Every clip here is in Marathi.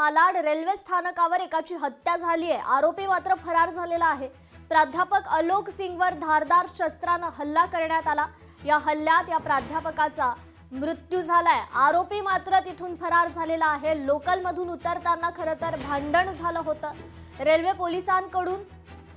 मालाड रेल्वे स्थानकावर एकाची हत्या झाली आहे। आरोपी मात्र फरार झालेला आहे। प्राध्यापक अलोक सिंगवर धारदार शस्त्राने हल्ला करण्यात आला। या हल्ल्यात या प्राध्यापकाचा मृत्यू झालाय। आरोपी मात्र तिथून फरार झालेला आहे। लोकल मधून उतरताना खरं तर भांडण झालं होतं। रेल्वे पोलिसांकडून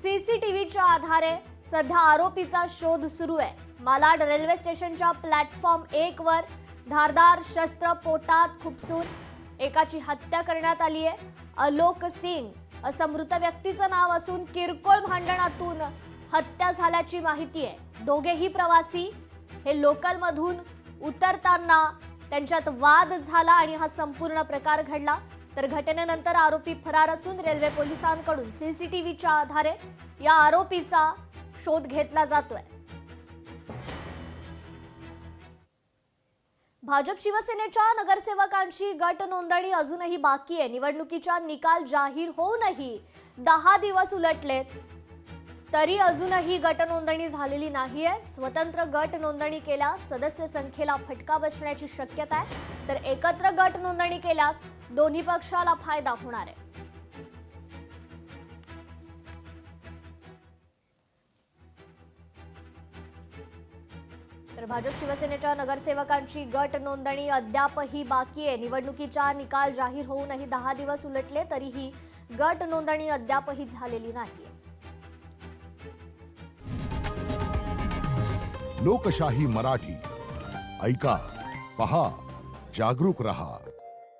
सीसीटीव्हीच्या आधारे सध्या आरोपीचा शोध सुरू आहे। मालाड रेल्वे स्टेशनच्या प्लॅटफॉर्म 1 वर धारदार शस्त्र पोटात खुपसून एकाची हत्या करण्यात आली आहे। अलोक सिंग असं मृत व्यक्तीचं नाव असून किरकोळ भांडणातून हत्या झाल्याची माहिती आहे। दोघेही प्रवासी हे लोकल मधून उतरताना त्यांच्यात वाद झाला आणि हा संपूर्ण प्रकार घडला। तर घटनेनंतर आरोपी फरार असून रेल्वे पोलिसांकडून सीसीटीव्हीच्या आधारे या आरोपीचा शोध घेतला जातोय। भाजप शिवसेनेच्या नगरसेवकांची गट नोंदणी अजूनही बाकी आहे। निवडणुकीचा निकाल जाहीर होऊनही 10 दिवस उलटलेत तरी अजूनही गट नोंदणी झालेली नाहीये। स्वतंत्र गट नोंदणी केल्यास सदस्य संख्येला फटका बसण्याची शक्यता आहे, तर एकत्र गट नोंदणी केल्यास दोन्ही पक्षाला फायदा होणार आहे। तर भाजप शिवसेनेच्या नगरसेवकांची गट नोंदणी अद्यापही बाकी आहे। निवडणुकीचा निकाल जाहीर होऊनही 10 दिवस उलटले तरीही गट नोंदणी अद्यापही झालेली नाहीये। लोकशाही मराठी ऐका, पहा, जागरूक रहा।